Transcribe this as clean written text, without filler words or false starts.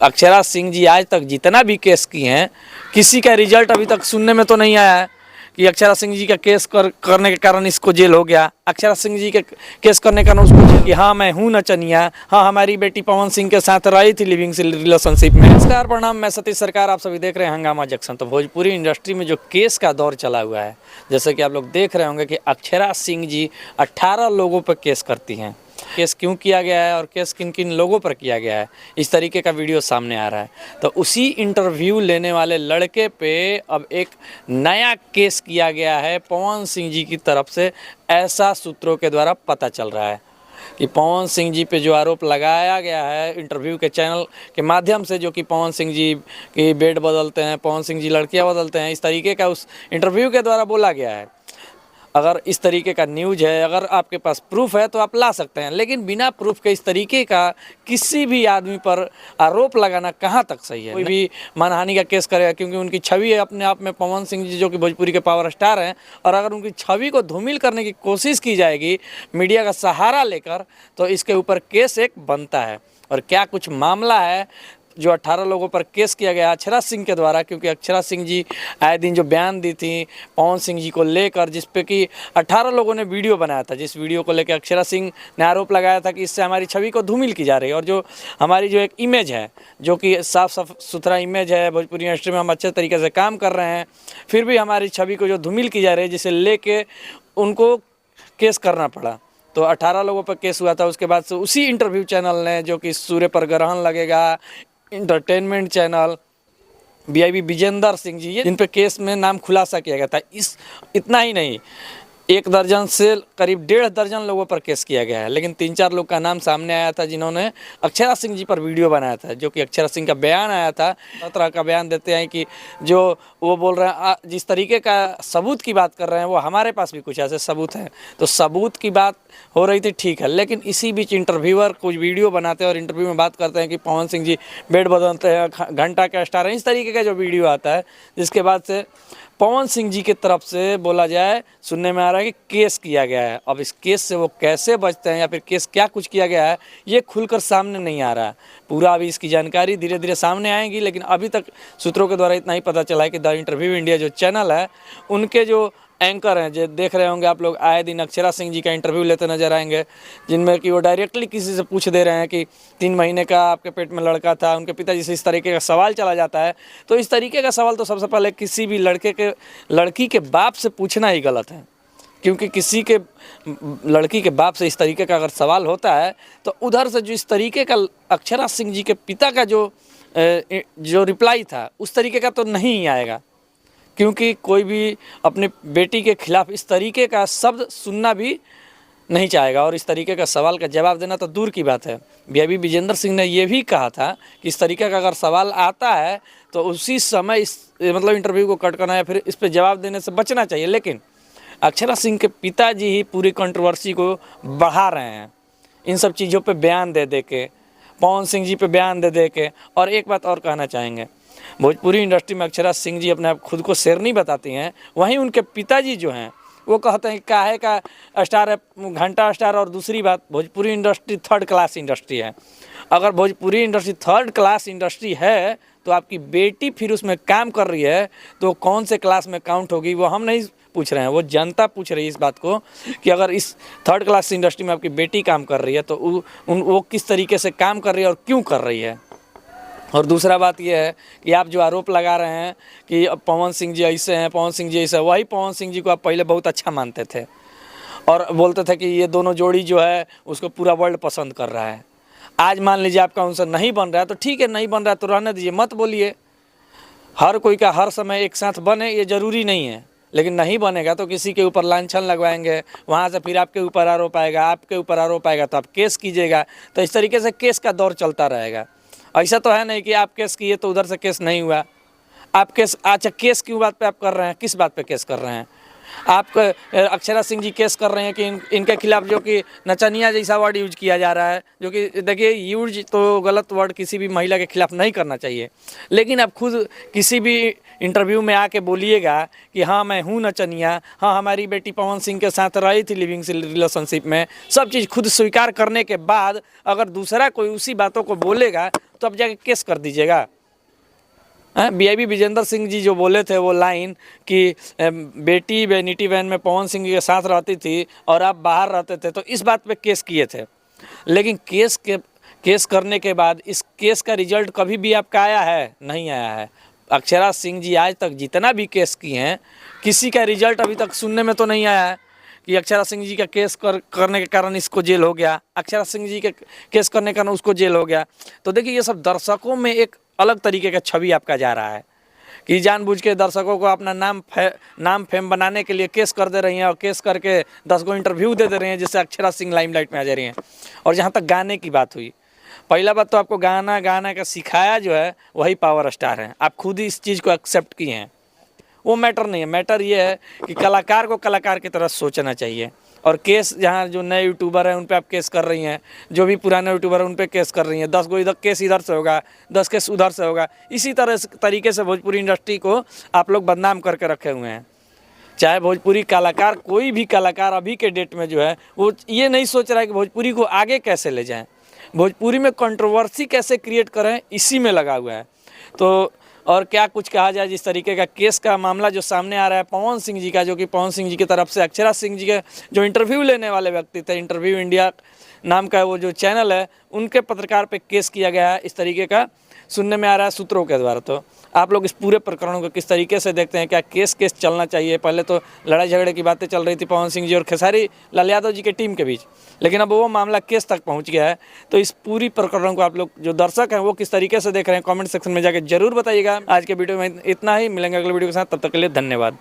अक्षरा सिंह जी आज तक जितना भी केस किए हैं, किसी का रिजल्ट अभी तक सुनने में तो नहीं आया है कि अक्षरा सिंह जी का केस करने के कारण इसको जेल हो गया। अक्षरा सिंह जी के केस करने के कारण उसको जेल कि हाँ मैं हूँ नचनिया, हाँ हमारी बेटी पवन सिंह के साथ रही थी लिविंग रिलेशनशिप में। नमस्कार प्रणाम, मैं सतीश सरकार, आप सभी देख रहे हैं हंगामा जंक्शन। तो भोजपुरी इंडस्ट्री में जो केस का दौर चला हुआ है, जैसे कि आप लोग देख रहे होंगे कि अक्षरा सिंह जी 18 लोगों पर केस करती हैं। केस क्यों किया गया है और केस किन किन लोगों पर किया गया है, इस तरीके का वीडियो सामने आ रहा है। तो उसी इंटरव्यू लेने वाले लड़के पे अब एक नया केस किया गया है पवन सिंह जी की तरफ से, ऐसा सूत्रों के द्वारा पता चल रहा है कि पवन सिंह जी पे जो आरोप लगाया गया है इंटरव्यू के चैनल के माध्यम से, जो कि पवन सिंह जी की बेड बदलते हैं, पवन सिंह जी लड़कियां बदलते हैं, इस तरीके का उस इंटरव्यू के द्वारा बोला गया है। अगर इस तरीके का न्यूज़ है, अगर आपके पास प्रूफ है तो आप ला सकते हैं, लेकिन बिना प्रूफ के इस तरीके का किसी भी आदमी पर आरोप लगाना कहाँ तक सही है। कोई भी मानहानि का केस करेगा, क्योंकि उनकी छवि है अपने आप में, पवन सिंह जी जो कि भोजपुरी के पावर स्टार हैं, और अगर उनकी छवि को धूमिल करने की कोशिश की जाएगी मीडिया का सहारा लेकर, तो इसके ऊपर केस एक बनता है। और क्या कुछ मामला है जो 18 लोगों पर केस किया गया अक्षरा सिंह के द्वारा, क्योंकि अक्षरा सिंह जी आए दिन जो बयान दी थी पवन सिंह जी को लेकर, जिस पे कि 18 लोगों ने वीडियो बनाया था, जिस वीडियो को लेकर अक्षरा सिंह ने आरोप लगाया था कि इससे हमारी छवि को धूमिल की जा रही है, और जो हमारी जो एक इमेज है, जो कि साफ सुथरा इमेज है, भोजपुरी इंडस्ट्री में हम अच्छे तरीके से काम कर रहे हैं, फिर भी हमारी छवि को जो धूमिल की जा रही है, जिसे लेके उनको केस करना पड़ा। तो 18 लोगों पर केस हुआ था। उसके बाद से उसी इंटरव्यू चैनल ने, जो कि सूर्य पर ग्रहण लगेगा, entertainment channel, VIP Vijender Singh ji, जिन पे केस में नाम खुलासा किया गया था। इतना ही नहीं, 1 दर्जन से करीब 1.5 दर्जन लोगों पर केस किया गया है, लेकिन 3-4 लोग का नाम सामने आया था जिन्होंने अक्षरा सिंह जी पर वीडियो बनाया था, जो कि अक्षरा सिंह का बयान आया था। तरह का बयान देते हैं कि जो वो बोल रहे हैं, जिस तरीके का सबूत की बात कर रहे हैं, वो हमारे पास भी कुछ ऐसे सबूत हैं। तो सबूत की बात हो रही थी, ठीक है, लेकिन इसी बीच इंटरव्यूअर कुछ वीडियो बनाते हैं और इंटरव्यू में बात करते हैं कि पवन सिंह जी बेड बदलते हैं, घंटा का स्टार है, इस तरीके का जो वीडियो आता है, जिसके बाद से पवन सिंह जी की तरफ से बोला जाए, सुनने में आ रहा है कि केस किया गया है। अब इस केस से वो कैसे बचते हैं या फिर केस क्या कुछ किया गया है, ये खुलकर सामने नहीं आ रहा है पूरा। अभी इसकी जानकारी धीरे धीरे सामने आएगी, लेकिन अभी तक सूत्रों के द्वारा इतना ही पता चला है कि द इंटरव्यू इंडिया जो चैनल है, उनके जो एंकर हैं, जो देख रहे होंगे आप लोग, आए दिन अक्षरा सिंह जी का इंटरव्यू लेते नजर आएंगे, जिनमें कि वो डायरेक्टली किसी से पूछ दे रहे हैं कि 3 महीने का आपके पेट में लड़का था, उनके पिताजी से इस तरीके का सवाल चला जाता है। तो इस तरीके का सवाल तो सबसे पहले किसी भी लड़की के बाप से पूछना ही गलत है, क्योंकि किसी के लड़की के बाप से इस तरीके का अगर सवाल होता है, तो उधर से जो इस तरीके का अक्षरा सिंह जी के पिता का जो रिप्लाई था, उस तरीके का तो नहीं आएगा, क्योंकि कोई भी अपने बेटी के खिलाफ इस तरीके का शब्द सुनना भी नहीं चाहेगा, और इस तरीके का सवाल का जवाब देना तो दूर की बात है। वीआईपी विजेंद्र सिंह ने यह भी कहा था कि इस तरीके का अगर सवाल आता है तो उसी समय इस इंटरव्यू को कट करना या फिर इस पर जवाब देने से बचना चाहिए। लेकिन अक्षरा सिंह के पिताजी ही पूरी कंट्रोवर्सी को बढ़ा रहे हैं, इन सब चीज़ों पर बयान दे दे के, पवन सिंह जी पे बयान दे दे के। और एक बात और कहना चाहेंगे, भोजपुरी इंडस्ट्री में अक्षरा सिंह जी अपने आप खुद को शेर नहीं बताती हैं, वहीं उनके पिताजी जो हैं वो कहते हैं काहे का स्टार है, घंटा स्टार। और दूसरी बात, Bhojpuri industry 3rd class industry है। अगर Bhojpuri industry 3rd class industry है, तो आपकी बेटी फिर उसमें काम कर रही है, तो कौन से क्लास में काउंट होगी, वो हम नहीं पूछ रहे हैं, वो जनता पूछ रही है इस बात को, कि अगर इस 3rd क्लास इंडस्ट्री में आपकी बेटी काम कर रही है, तो वो किस तरीके से काम कर रही है और क्यों कर रही है। और दूसरा बात यह है कि आप जो आरोप लगा रहे हैं कि पवन सिंह जी ऐसे हैं, पवन सिंह जी ऐसे, वही पवन सिंह जी को आप पहले बहुत अच्छा मानते थे और बोलते थे कि ये दोनों जोड़ी जो है उसको पूरा वर्ल्ड पसंद कर रहा है। आज मान लीजिए आपका उनसे नहीं बन रहा है, तो ठीक है, नहीं बन रहा है तो रहने दीजिए, मत बोलिए। हर कोई का हर समय एक साथ बने ये ज़रूरी नहीं है, लेकिन नहीं बनेगा तो किसी के ऊपर लांछन लगवाएंगे, वहाँ से फिर आपके ऊपर आरोप आएगा, आपके ऊपर आरोप आएगा तो आप केस कीजिएगा। तो इस तरीके से केस का दौर चलता रहेगा। ऐसा तो है नहीं कि आप केस किए तो उधर से केस नहीं हुआ। आप केस, अच्छा केस क्यों बात पे आप कर रहे हैं, किस बात पे केस कर रहे हैं? आप अक्षरा सिंह जी केस कर रहे हैं कि इनके खिलाफ जो कि नचनिया जैसा वर्ड यूज किया जा रहा है, जो कि देखिए यूज तो गलत वर्ड किसी भी महिला के खिलाफ नहीं करना चाहिए, लेकिन आप खुद किसी भी इंटरव्यू में आके बोलिएगा कि हाँ मैं हूँ नचनिया, हाँ हमारी बेटी पवन सिंह के साथ रही थी लिविंग रिलेशनशिप में, सब चीज़ खुद स्वीकार करने के बाद अगर दूसरा कोई उसी बातों को बोलेगा तब जाके केस कर दीजिएगा। बीआईबी विजेंद्र सिंह जी जो बोले थे वो लाइन कि बेटी वेनिटी वैन में पवन सिंह के साथ रहती थी और आप बाहर रहते थे, तो इस बात पे केस किए थे। लेकिन केस करने के बाद इस केस का रिजल्ट कभी भी आपका आया है? नहीं आया है। अक्षरा सिंह जी आज तक जितना भी केस किए हैं, किसी का रिजल्ट अभी तक सुनने में तो नहीं आया है कि अक्षरा सिंह जी का केस करने के कारण इसको जेल हो गया, अक्षरा सिंह जी के केस करने के कारण उसको जेल हो गया। तो देखिए, ये सब दर्शकों में एक अलग तरीके का छवि आपका जा रहा है कि जानबूझ के दर्शकों को अपना नाम फेम बनाने के लिए केस कर दे रही हैं और केस करके 10 को इंटरव्यू दे रही हैं, जिससे अक्षरा सिंह लाइमलाइट में आ जा रही हैं। और जहाँ तक गाने की बात हुई, पहला बात तो आपको गाना का सिखाया जो है वही पावर स्टार है। आप खुद ही इस चीज़ को एक्सेप्ट किए हैं, वो मैटर नहीं है। मैटर ये है कि कलाकार को कलाकार की तरह सोचना चाहिए। और केस जहाँ जो नए यूट्यूबर हैं उन पे आप केस कर रही हैं, जो भी पुराने यूट्यूबर हैं उन पे केस कर रही हैं। 10 को इधर केस इधर से होगा, 10 केस उधर से होगा। इसी तरीके से भोजपुरी इंडस्ट्री को आप लोग बदनाम करके रखे हुए हैं। चाहे भोजपुरी कलाकार, कोई भी कलाकार अभी के डेट में जो है वो ये नहीं सोच रहा है कि भोजपुरी को आगे कैसे ले जाएं, भोजपुरी में कंट्रोवर्सी कैसे क्रिएट करें, इसी में लगा हुआ है। तो और क्या कुछ कहा जाए, जिस तरीके का केस का मामला जो सामने आ रहा है पवन सिंह जी का, जो कि पवन सिंह जी की तरफ से अक्षरा सिंह जी के जो इंटरव्यू लेने वाले व्यक्ति थे, इंटरव्यू इंडिया नाम का वो जो चैनल है, उनके पत्रकार पे केस किया गया है, इस तरीके का सुनने में आ रहा है सूत्रों के द्वारा। तो आप लोग इस पूरे प्रकरण को किस तरीके से देखते हैं? क्या केस चलना चाहिए? पहले तो लड़ाई झगड़े की बातें चल रही थी पवन सिंह जी और खेसारी लाल यादव जी के टीम के बीच, लेकिन अब वो मामला केस तक पहुंच गया है। तो इस पूरी प्रकरण को आप लोग जो दर्शक हैं वो किस तरीके से देख रहे हैं, कमेंट सेक्शन में जाकर जरूर बताइएगा। आज के वीडियो में इतना ही, मिलेंगे अगले वीडियो के साथ, तब तक के लिए धन्यवाद।